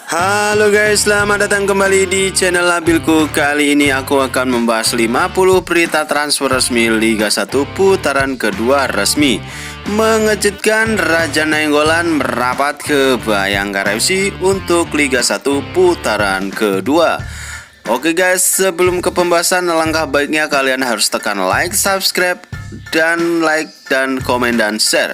Halo guys, selamat datang kembali di channel Abilku. Kali ini aku akan membahas 50 berita transfer resmi Liga 1 putaran kedua resmi. Mengejutkan, Raja Nainggolan merapat ke Bayangkara FC untuk Liga 1 putaran kedua. Oke guys, sebelum ke pembahasan, langkah baiknya kalian harus tekan like, subscribe, dan komen dan share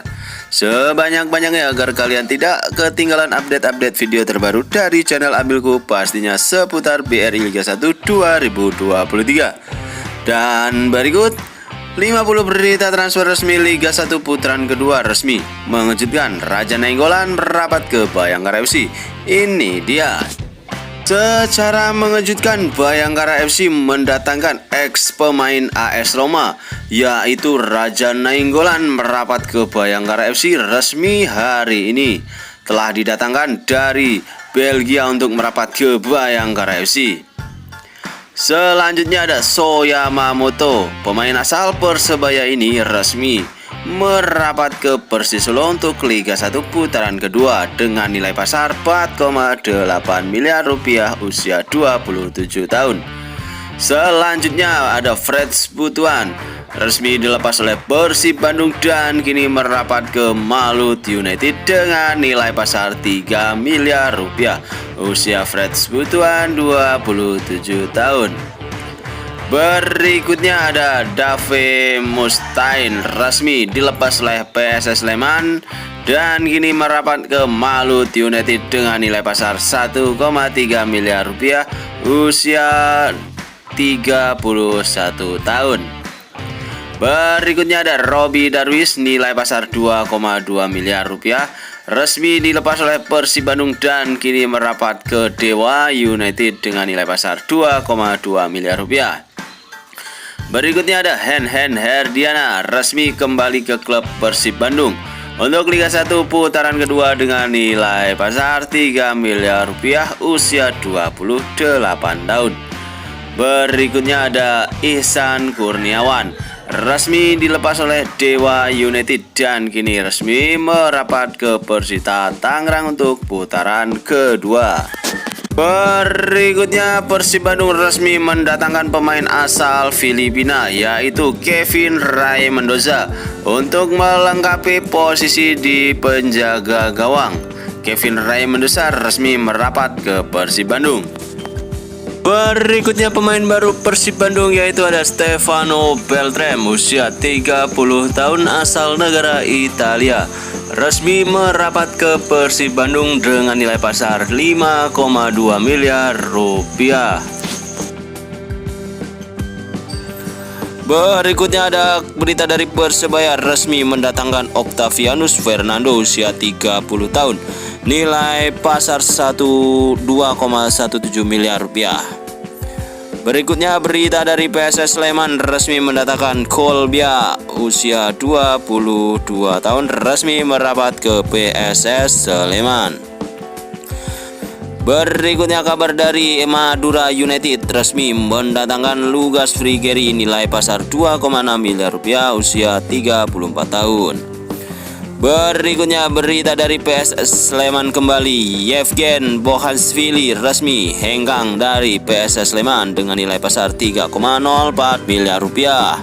sebanyak-banyaknya agar kalian tidak ketinggalan update-update video terbaru dari channel Abilku, pastinya seputar BRI Liga 1 2023. Dan berikut 50 berita transfer resmi Liga 1 putaran kedua resmi. Mengejutkan, Raja Nainggolan merapat ke Bayangkara FC. Ini dia. Secara mengejutkan, Bayangkara FC mendatangkan ex pemain AS Roma, yaitu Raja Nainggolan merapat ke Bayangkara FC resmi hari ini. Telah didatangkan dari Belgia untuk merapat ke Bayangkara FC. Selanjutnya ada So Yamamoto, pemain asal Persebaya ini resmi merapat ke Persisolo untuk Liga 1 putaran kedua dengan nilai pasar 4,8 miliar rupiah usia 27 tahun. Selanjutnya ada Freds Butuan, resmi dilepas oleh Persib Bandung dan kini merapat ke Malut United dengan nilai pasar 3 miliar rupiah. Usia Freds Butuan 27 tahun. Berikutnya ada Dave Mustaine, resmi dilepas oleh PSS Sleman dan kini merapat ke Malut United dengan nilai pasar 1,3 miliar rupiah usia 31 tahun. Berikutnya ada Robbie Darwis, nilai pasar 2,2 miliar rupiah, resmi dilepas oleh Persib Bandung dan kini merapat ke Dewa United dengan nilai pasar 2,2 miliar rupiah. Berikutnya ada Hen Herdiana, resmi kembali ke klub Persib Bandung untuk Liga 1 putaran kedua dengan nilai pasar 3 miliar rupiah usia 28 tahun. Berikutnya ada Ihsan Kurniawan, resmi dilepas oleh Dewa United dan kini resmi merapat ke Persita Tangerang untuk putaran kedua. Berikutnya Persib Bandung resmi mendatangkan pemain asal Filipina yaitu Kevin Ray Mendoza untuk melengkapi posisi di penjaga gawang. Kevin Ray Mendoza resmi merapat ke Persib Bandung. Berikutnya pemain baru Persib Bandung yaitu ada Stefano Beltrame, usia 30 tahun asal negara Italia, resmi merapat ke Persib Bandung dengan nilai pasar 5,2 miliar rupiah. Berikutnya ada berita dari Persebaya, resmi mendatangkan Octavianus Fernando, usia 30 tahun, nilai pasar 2,17 miliar rupiah. Berikutnya berita dari PSS Sleman, resmi mendatangkan Kolbia, usia 22 tahun, resmi merapat ke PSS Sleman. Berikutnya kabar dari Madura United, resmi mendatangkan Lukas Frigeri, nilai pasar 2,6 miliar rupiah usia 34 tahun. Berikutnya berita dari PSS Sleman kembali, Yevgen Bohansvili resmi hengkang dari PSS Sleman dengan nilai pasar 3,04 miliar rupiah.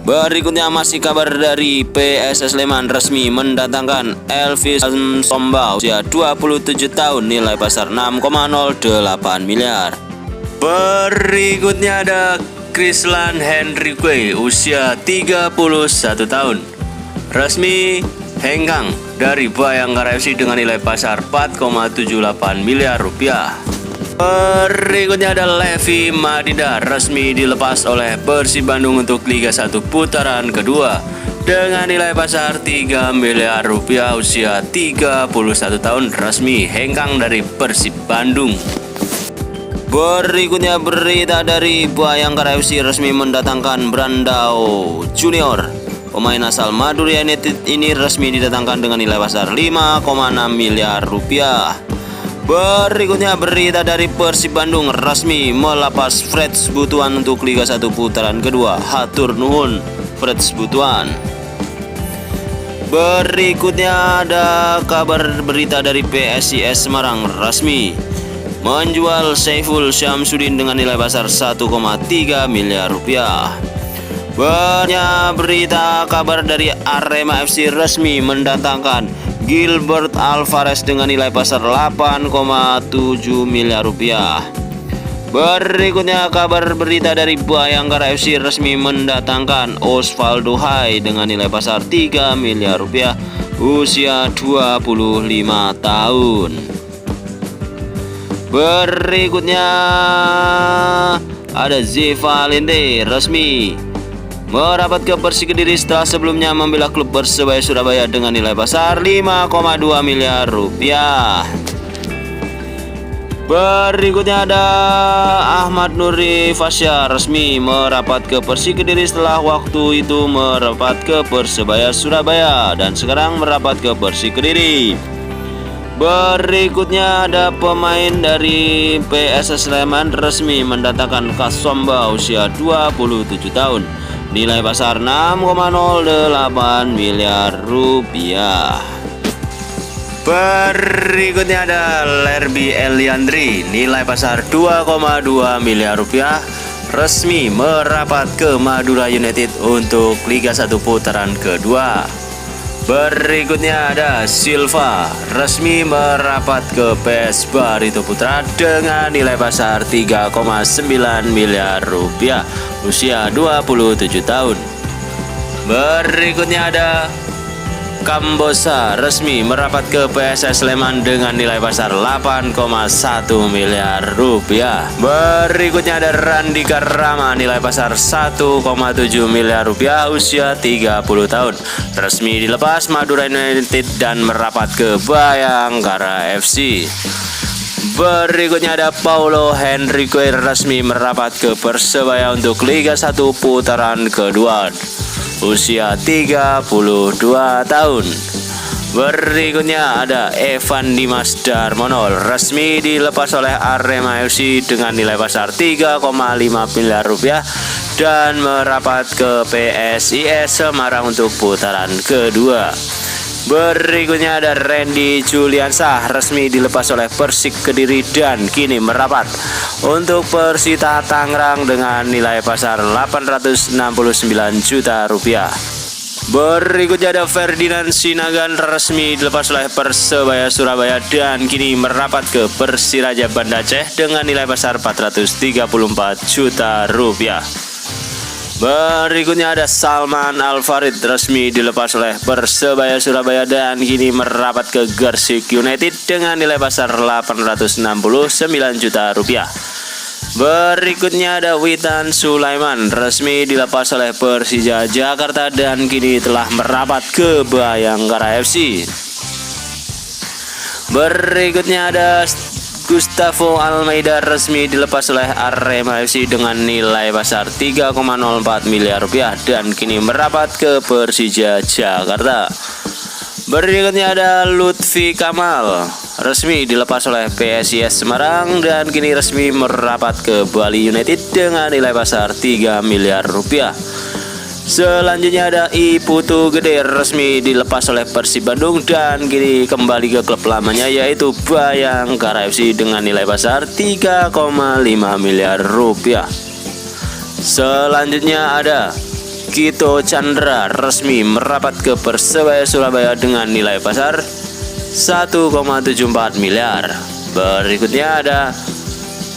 Berikutnya masih kabar dari PSS Sleman, resmi mendatangkan Elvis Somba, usia 27 tahun, nilai pasar 6,08 miliar. Berikutnya ada Krislan Henrique, usia 31 tahun, resmi hengkang dari Bayangkara FC dengan nilai pasar 4,78 miliar rupiah. Berikutnya ada Levi Madida, resmi dilepas oleh Persib Bandung untuk Liga 1 putaran kedua dengan nilai pasar 3 miliar rupiah usia 31 tahun, resmi hengkang dari Persib Bandung. Berikutnya berita dari Bayangkara FC, resmi mendatangkan Brandao Junior, pemain asal Madura United ini resmi didatangkan dengan nilai pasar 5,6 miliar rupiah. Berikutnya berita dari Persib Bandung, resmi melepas Freds Butuan untuk Liga 1 putaran kedua. Hatur nuhun Freds Butuan. Berikutnya ada kabar berita dari PSIS Semarang resmi menjual Saiful Syamsuddin dengan nilai pasar 1,3 miliar rupiah. Banyak berita kabar dari Arema FC resmi mendatangkan Gilbert Alvarez dengan nilai pasar 8,7 miliar rupiah. Berikutnya kabar berita dari Bayangkara FC resmi mendatangkan Osvaldo Hai dengan nilai pasar 3 miliar rupiah, usia 25 tahun. Berikutnya ada Z Valente resmi merapat ke Persik Kediri setelah sebelumnya membela klub Persebaya Surabaya dengan nilai pasar 5,2 miliar rupiah. Berikutnya ada Ahmad Nuri Fasya resmi merapat ke Persik Kediri setelah waktu itu merapat ke Persebaya Surabaya dan sekarang merapat ke Persik Kediri. Berikutnya ada pemain dari PSS Sleman resmi mendatangkan Kasomba usia 27 tahun. Nilai pasar 6,08 miliar rupiah. Berikutnya ada Lerby Eliandri, nilai pasar 2,2 miliar rupiah, resmi merapat ke Madura United untuk Liga 1 putaran kedua. Berikutnya ada Silva, resmi merapat ke PS Barito Putra dengan nilai pasar 3,9 miliar rupiah, usia 27 tahun. Berikutnya ada Kambosa resmi merapat ke PSS Sleman dengan nilai pasar 8,1 miliar rupiah. Berikutnya ada Randika Rama, nilai pasar 1,7 miliar rupiah, usia 30 tahun. Resmi dilepas Madura United dan merapat ke Bayangkara FC. Berikutnya ada Paulo Henrique resmi merapat ke Persebaya untuk Liga 1 putaran kedua, usia 32 tahun. Berikutnya ada Evan Dimas Darmono resmi dilepas oleh Arema FC dengan nilai pasar 3,5 miliar rupiah dan merapat ke PSIS Semarang untuk putaran kedua. Berikutnya ada Randy Juliansah resmi dilepas oleh Persik Kediri dan kini merapat untuk Persita Tangerang dengan nilai pasar 869 juta rupiah. Berikutnya ada Ferdinand Sinagan resmi dilepas oleh Persebaya Surabaya dan kini merapat ke Persiraja Banda Aceh dengan nilai pasar 434 juta rupiah. Berikutnya ada Salman Al-Farid resmi dilepas oleh Persebaya Surabaya dan kini merapat ke Gersik United dengan nilai pasar 869 juta rupiah. Berikutnya ada Witan Sulaiman resmi dilepas oleh Persija Jakarta dan kini telah merapat ke Bayangkara FC. Berikutnya ada Gustavo Almeida resmi dilepas oleh Arema FC dengan nilai pasar 3,04 miliar rupiah dan kini merapat ke Persija Jakarta. Berikutnya ada Lutfi Kamal resmi dilepas oleh PSIS Semarang dan kini resmi merapat ke Bali United dengan nilai pasar 3 miliar rupiah. Selanjutnya ada Iputu Gede resmi dilepas oleh Persib Bandung dan kini kembali ke klub lamanya yaitu Bayangkara FC dengan nilai pasar 3,5 miliar rupiah. Selanjutnya ada Kito Chandra resmi merapat ke Persebaya Surabaya dengan nilai pasar 1,74 miliar. Berikutnya ada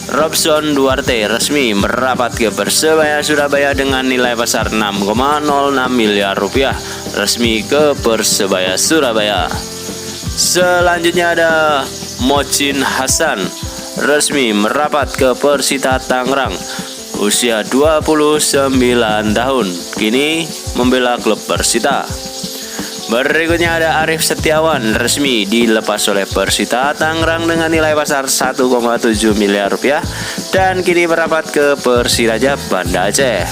Robson Duarte resmi merapat ke Persebaya Surabaya dengan nilai pasar 6,06 miliar rupiah, resmi ke Persebaya Surabaya. Selanjutnya ada Mocin Hasan resmi merapat ke Persita Tangerang, usia 29 tahun, kini membela klub Persita. Berikutnya ada Arif Setiawan resmi dilepas oleh Persita Tangerang dengan nilai pasar 1,7 miliar rupiah dan kini merapat ke Persiraja Banda Aceh.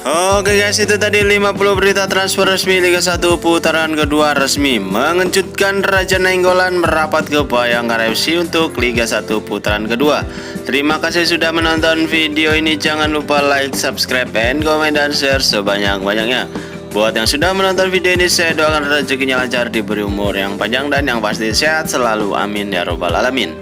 Oke guys, itu tadi 50 berita transfer resmi Liga 1 putaran kedua resmi mengejutkan Raja Nainggolan merapat ke Bayangkara FC untuk Liga 1 putaran kedua. Terima kasih sudah menonton video ini. Jangan lupa like, subscribe, and komen dan share sebanyak-banyaknya. Buat yang sudah menonton video ini, saya doakan rezekinya lancar, diberi umur yang panjang dan yang pasti sehat selalu, amin ya robbal alamin.